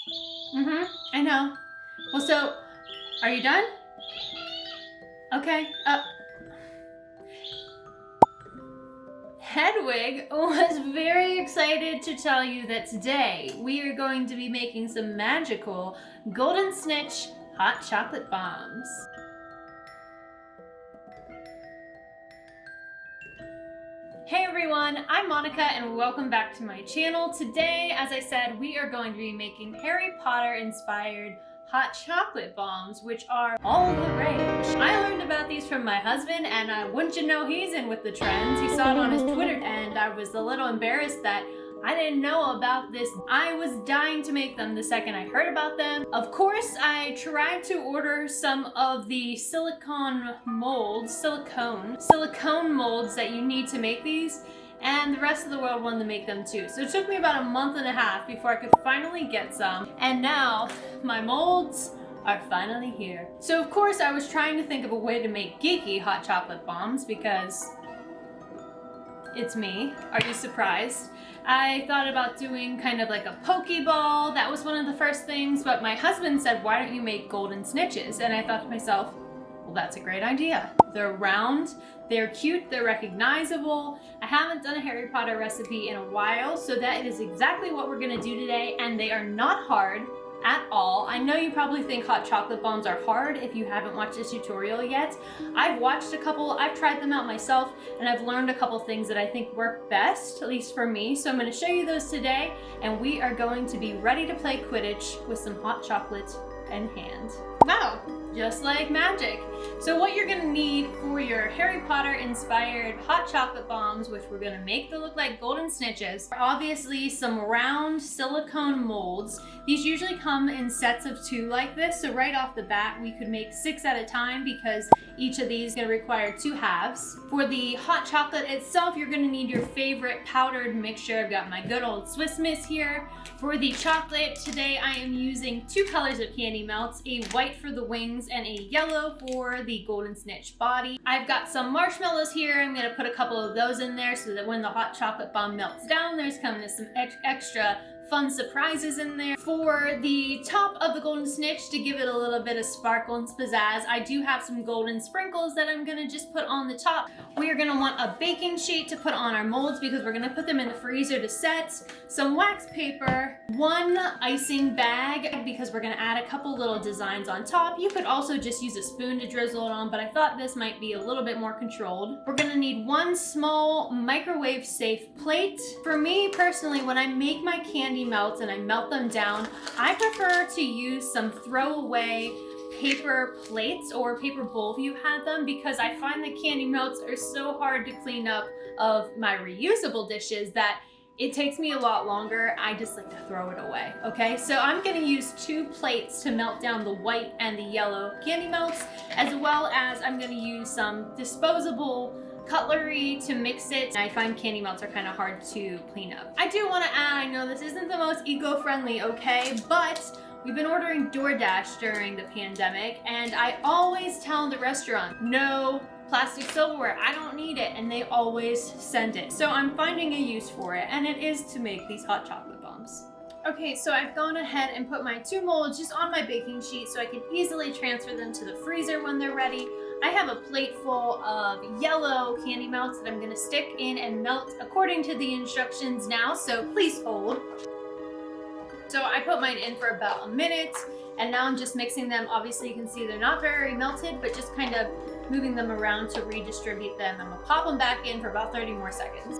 I know. Well, so, are you done? Okay, Hedwig was very excited to tell you that today we are going to be making some magical golden snitch hot chocolate bombs. Hey everyone, I'm Monica and welcome back to my channel. Today, as I said, we are going to be making Harry Potter inspired hot chocolate bombs, which are all the rage. I learned about these from my husband, and wouldn't you know, he's in with the trends. He saw it on his Twitter, and I was a little embarrassed that I didn't know about this. I was dying to make them the second I heard about them. Of course, I tried to order some of the silicone molds that you need to make these, and the rest of the world wanted to make them too. So it took me about a month and a half before I could finally get some. And now my molds are finally here. So of course I was trying to think of a way to make geeky hot chocolate bombs because it's me. Are you surprised? I thought about doing kind of like a Pokeball. That was one of the first things, but my husband said, why don't you make golden snitches? And I thought to myself, well, that's a great idea. They're round, they're cute, they're recognizable. I haven't done a Harry Potter recipe in a while, so that is exactly what we're gonna do today, and they are not hard at all. I know you probably think hot chocolate bombs are hard if you haven't watched this tutorial yet. I've watched a couple, I've tried them out myself, and I've learned a couple things that I think work best, at least for me. So I'm gonna show you those today, and we are going to be ready to play Quidditch with some hot chocolate in hand. Wow, just like magic. So what you're gonna need for your Harry Potter inspired hot chocolate bombs, which we're gonna make to look like golden snitches, are obviously some round silicone molds. These usually come in sets of 2 like this, so right off the bat we could make 6 at a time because each of these is gonna require 2 halves. For the hot chocolate itself, you're gonna need your favorite powdered mixture. I've got my good old Swiss Miss here. For the chocolate, today I am using 2 colors of candy melts, a white for the wings and a yellow for the golden snitch body. I've got some marshmallows here. I'm gonna put a couple of those in there so that when the hot chocolate bomb melts down, there's coming some extra fun surprises in there. For the top of the golden snitch, to give it a little bit of sparkle and pizzazz, I do have some golden sprinkles that I'm gonna just put on the top. We are gonna want a baking sheet to put on our molds because we're gonna put them in the freezer to set, some wax paper, 1 icing bag because we're gonna add a couple little designs on top. You could also just use a spoon to drizzle it on, but I thought this might be a little bit more controlled. We're gonna need 1 small microwave safe plate. For me personally, when I make my candy melts and I melt them down, I prefer to use some throwaway paper plates or paper bowl if you had them, because I find the candy melts are so hard to clean up of my reusable dishes that it takes me a lot longer. I just like to throw it away, okay? So I'm gonna use 2 plates to melt down the white and the yellow candy melts, as well as I'm gonna use some disposable cutlery to mix it. I find candy melts are kind of hard to clean up. I do want to add, I know this isn't the most eco-friendly, okay, but we've been ordering DoorDash during the pandemic, and I always tell the restaurant, no plastic silverware, I don't need it, and they always send it. So I'm finding a use for it, and it is to make these hot chocolate bombs. Okay, so I've gone ahead and put my 2 molds just on my baking sheet so I can easily transfer them to the freezer when they're ready. I have a plate full of yellow candy melts that I'm gonna stick in and melt according to the instructions now, so please hold. So I put mine in for about a minute, and now I'm just mixing them. Obviously you can see they're not very melted, but just kind of moving them around to redistribute them. I'm gonna pop them back in for about 30 more seconds.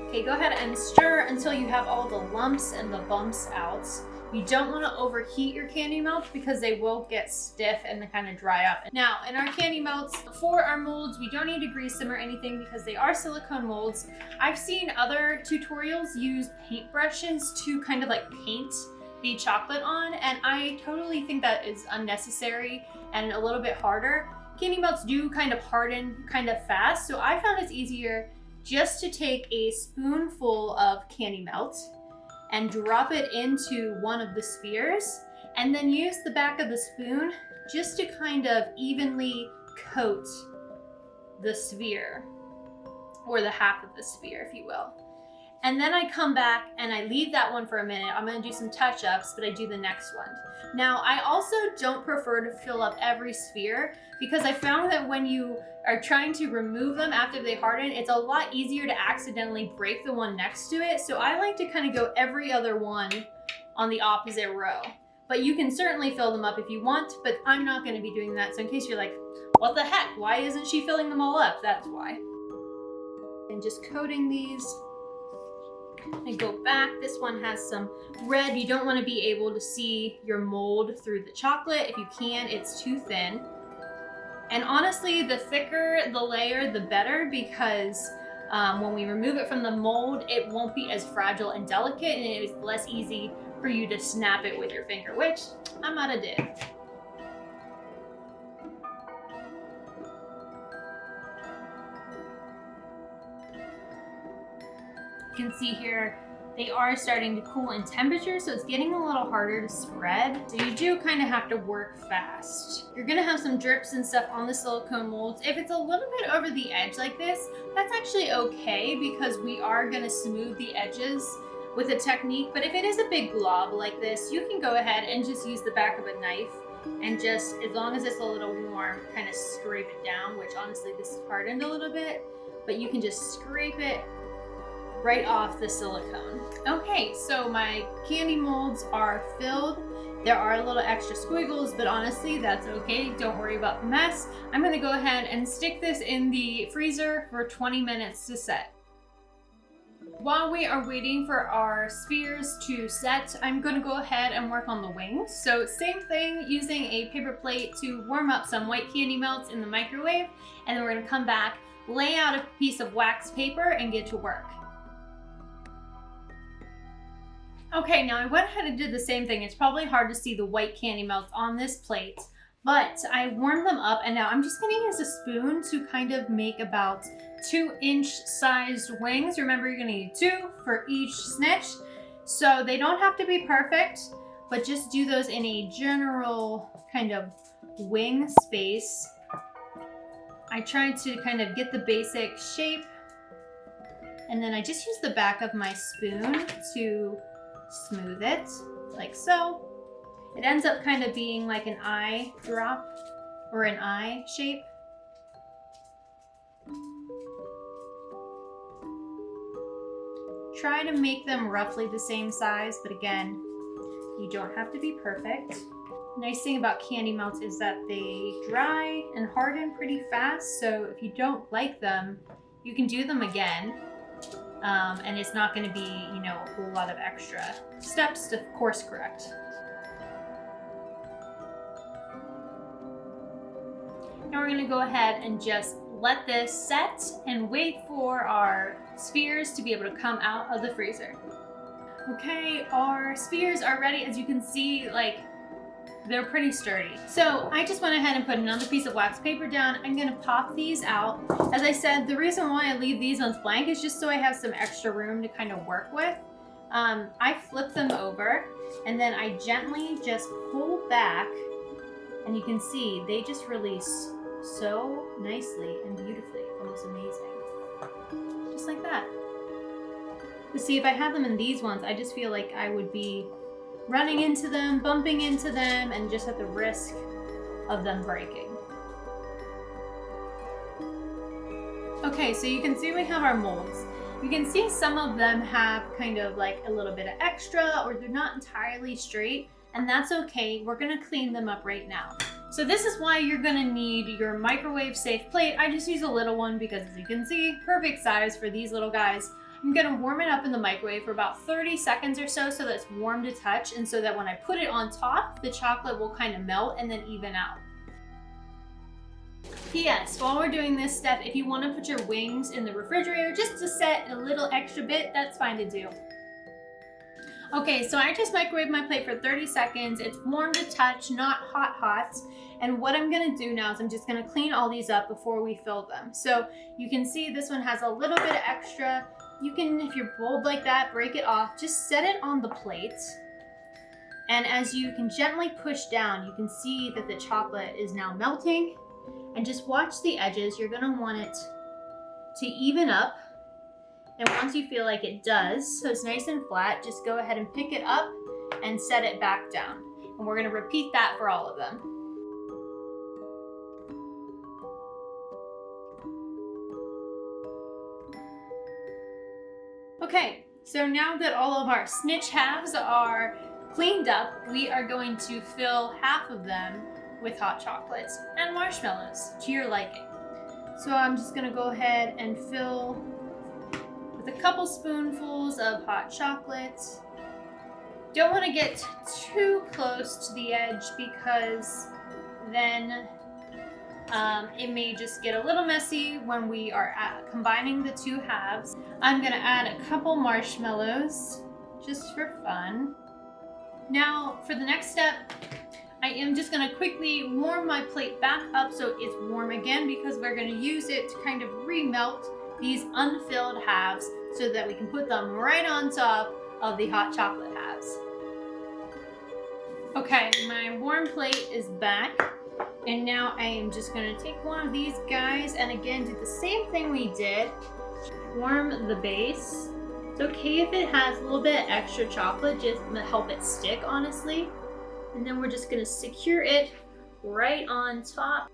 Okay, go ahead and stir until you have all the lumps and the bumps out. You don't want to overheat your candy melts because they will get stiff and kind of dry up. Now, in our candy melts, for our molds, we don't need to grease them or anything because they are silicone molds. I've seen other tutorials use paintbrushes to kind of like paint the chocolate on, and I totally think that is unnecessary and a little bit harder. Candy melts do kind of harden kind of fast, so I found it's easier just to take a spoonful of candy melt and drop it into one of the spheres, and then use the back of the spoon just to kind of evenly coat the sphere, or the half of the sphere, if you will. And then I come back and I leave that one for a minute. I'm gonna do some touch-ups, but I do the next one. Now, I also don't prefer to fill up every sphere because I found that when you are trying to remove them after they harden, it's a lot easier to accidentally break the one next to it. So I like to kind of go every other one on the opposite row. But you can certainly fill them up if you want, but I'm not gonna be doing that. So in case you're like, what the heck? Why isn't she filling them all up? That's why. And just coating these. And go back. This one has some red. You don't want to be able to see your mold through the chocolate. If you can, it's too thin. And honestly, the thicker the layer, the better, because when we remove it from the mold, it won't be as fragile and delicate, and it is less easy for you to snap it with your finger, which I might have did. You can see here, they are starting to cool in temperature, so it's getting a little harder to spread. So you do kind of have to work fast. You're gonna have some drips and stuff on the silicone molds. If it's a little bit over the edge like this, that's actually okay because we are gonna smooth the edges with a technique. But if it is a big glob like this, you can go ahead and just use the back of a knife and just, as long as it's a little warm, kind of scrape it down, which honestly this is hardened a little bit, but you can just scrape it right off the silicone. Okay, so my candy molds are filled. There are a little extra squiggles, but honestly, that's okay. Don't worry about the mess. I'm gonna go ahead and stick this in the freezer for 20 minutes to set. While we are waiting for our spheres to set, I'm gonna go ahead and work on the wings. So same thing, using a paper plate to warm up some white candy melts in the microwave, and then we're gonna come back, lay out a piece of wax paper, and get to work. Okay, now I went ahead and did the same thing. It's probably hard to see the white candy melts on this plate, but I warmed them up, and now I'm just gonna use a spoon to kind of make about 2-inch sized wings. Remember, you're gonna need 2 for each snitch. So they don't have to be perfect, but just do those in a general kind of wing space. I tried to kind of get the basic shape, and then I just use the back of my spoon to smooth it, like so. It ends up kind of being like an eye drop or an eye shape. Try to make them roughly the same size, but again, you don't have to be perfect. Nice thing about candy melts is that they dry and harden pretty fast, so if you don't like them, you can do them again. And it's not going to be, you know, a whole lot of extra steps to course correct. Now we're going to go ahead and just let this set and wait for our spheres to be able to come out of the freezer. Okay, our spheres are ready. As you can see, like, they're pretty sturdy. So I just went ahead and put another piece of wax paper down. I'm gonna pop these out. As I said, the reason why I leave these ones blank is just so I have some extra room to kind of work with. I flip them over and then I gently just pull back, and you can see they just release so nicely and beautifully. Almost amazing. Just like that. But see, if I had them in these ones, I just feel like I would be running into them, bumping into them, and just at the risk of them breaking. Okay, so you can see we have our molds. You can see some of them have kind of like a little bit of extra, or they're not entirely straight, and that's okay. We're gonna clean them up right now. So this is why you're gonna need your microwave safe plate. I just use a little one because, as you can see, perfect size for these little guys. I'm gonna warm it up in the microwave for about 30 seconds or so that it's warm to touch, and so that when I put it on top, the chocolate will kind of melt and then even out. P.S. While we're doing this step, if you want to put your wings in the refrigerator just to set a little extra bit, that's fine to do. Okay, so I just microwaved my plate for 30 seconds. It's warm to touch, not hot. And what I'm gonna do now is I'm just gonna clean all these up before we fill them. So you can see this one has a little bit of extra. You can, if you're bold like that, break it off. Just set it on the plate. And as you can gently push down, you can see that the chocolate is now melting. And just watch the edges. You're gonna want it to even up. And once you feel like it does, so it's nice and flat, just go ahead and pick it up and set it back down. And we're gonna repeat that for all of them. Okay, so now that all of our snitch halves are cleaned up, we are going to fill half of them with hot chocolates and marshmallows to your liking. So I'm just gonna go ahead and fill with a couple spoonfuls of hot chocolate. Don't want to get too close to the edge because then it may just get a little messy when we are combining the two halves. I'm gonna add a couple marshmallows just for fun. Now for the next step, I am just gonna quickly warm my plate back up so it's warm again because we're gonna use it to kind of remelt these unfilled halves so that we can put them right on top of the hot chocolate halves. Okay, my warm plate is back, and now I am just gonna take one of these guys and again do the same thing we did. Warm the base. It's okay if it has a little bit extra chocolate, just to help it stick, honestly. And then we're just gonna secure it right on top.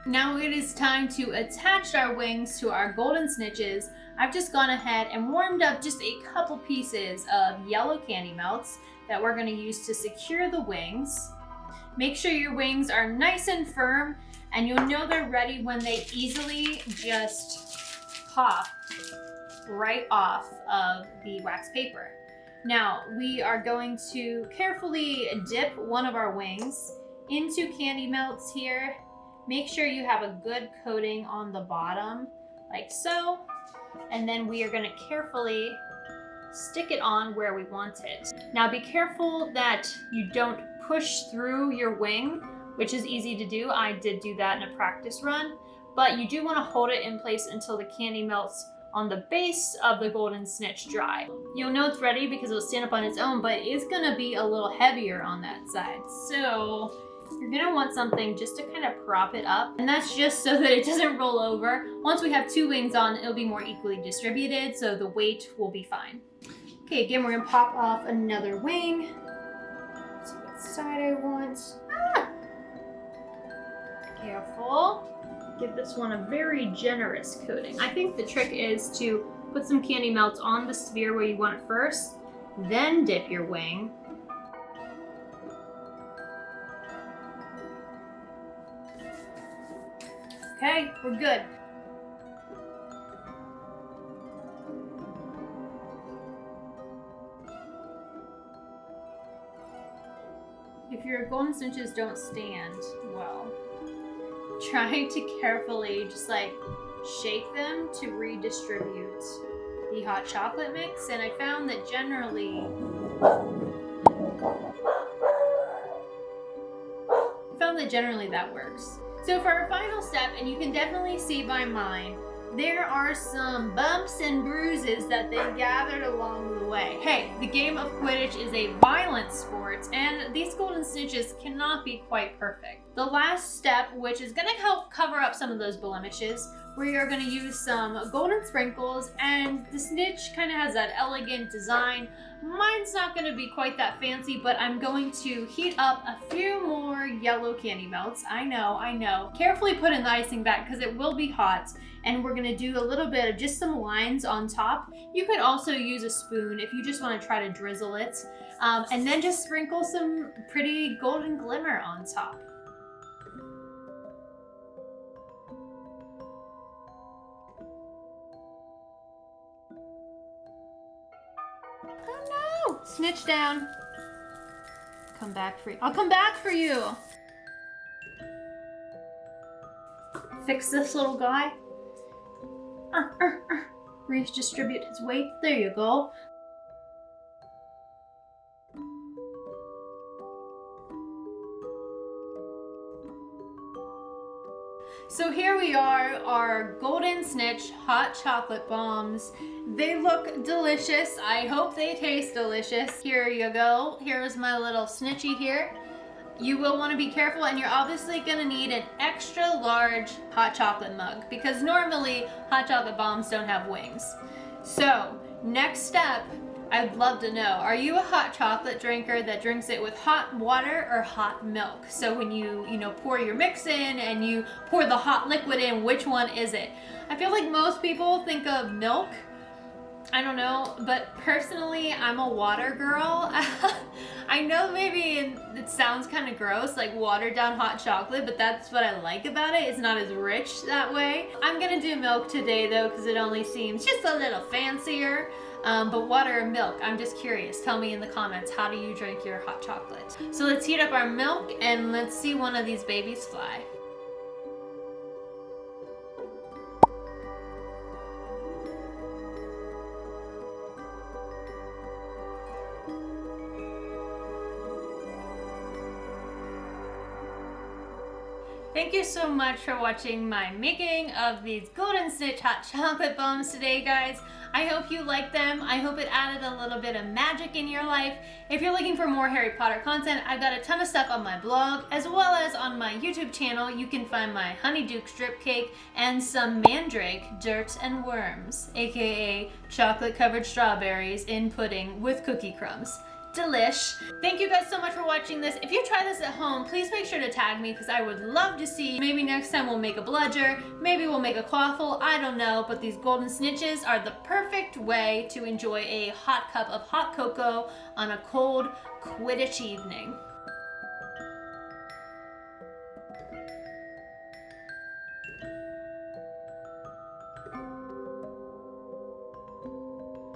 Now it is time to attach our wings to our golden snitches. I've just gone ahead and warmed up just a couple pieces of yellow candy melts that we're going to use to secure the wings. Make sure your wings are nice and firm, and you'll know they're ready when they easily just pop right off of the wax paper. Now we are going to carefully dip one of our wings into candy melts here. Make sure you have a good coating on the bottom, like so. And then we are going to carefully stick it on where we want it. Now be careful that you don't push through your wing, which is easy to do. I did do that in a practice run, but you do want to hold it in place until the candy melts on the base of the golden snitch dry. You'll know it's ready because it'll stand up on its own, but it's going to be a little heavier on that side. So you're gonna want something just to kind of prop it up, and that's just so that it doesn't roll over. Once we have two wings on, it'll be more equally distributed, so the weight will be fine. Okay, again, we're gonna pop off another wing. Let's see what side I want. Ah! Careful. Give this one a very generous coating. I think the trick is to put some candy melts on the sphere where you want it first, then dip your wing. Okay, we're good. If your golden snitches don't stand well, try to carefully just like shake them to redistribute the hot chocolate mix, and I found that generally that works. So for our final step, and you can definitely see by mine, there are some bumps and bruises that they gathered along the way. Hey, the game of Quidditch is a violent sport, and these golden snitches cannot be quite perfect. The last step, which is going to help cover up some of those blemishes, we are going to use some golden sprinkles, and the snitch kind of has that elegant design. Mine's not going to be quite that fancy, but I'm going to heat up a few more yellow candy melts. I know. Carefully put in the icing bag because it will be hot, and we're going to do a little bit of just some lines on top. You could also use a spoon if you just want to try to drizzle it, and then just sprinkle some pretty golden glimmer on top. Oh no! Snitch down. Come back for you. I'll come back for you. Fix this little guy. Redistribute his weight. There you go. So here we are, our golden snitch hot chocolate bombs. They look delicious. I hope they taste delicious. Here you go. Here's my little snitchy here. you will want to be careful, and you're obviously going to need an extra large hot chocolate mug because normally hot chocolate bombs don't have wings. So next step, I'd love to know, are you a hot chocolate drinker that drinks it with hot water or hot milk? So when you pour your mix in and you pour the hot liquid in, which one is it? I feel like most people think of milk. I don't know, but personally, I'm a water girl. I know maybe it sounds kind of gross, like watered down hot chocolate, but that's what I like about it. It's not as rich that way. I'm gonna do milk today though, because it only seems just a little fancier. But water or milk, I'm just curious. Tell me in the comments, how do you drink your hot chocolate? So let's heat up our milk and let's see one of these babies fly. Thank you so much for watching my making of these Golden Snitch hot chocolate bombs today, guys. I hope you liked them. I hope it added a little bit of magic in your life. If you're looking for more Harry Potter content, I've got a ton of stuff on my blog, as well as on my YouTube channel. You can find my Honeydew strip cake and some Mandrake dirt and worms, aka chocolate covered strawberries in pudding with cookie crumbs. Delish. Thank you guys so much for watching this. If you try this at home, please make sure to tag me because I would love to see. Maybe next time we'll make a bludger, maybe we'll make a quaffle, I don't know, but these golden snitches are the perfect way to enjoy a hot cup of hot cocoa on a cold Quidditch evening.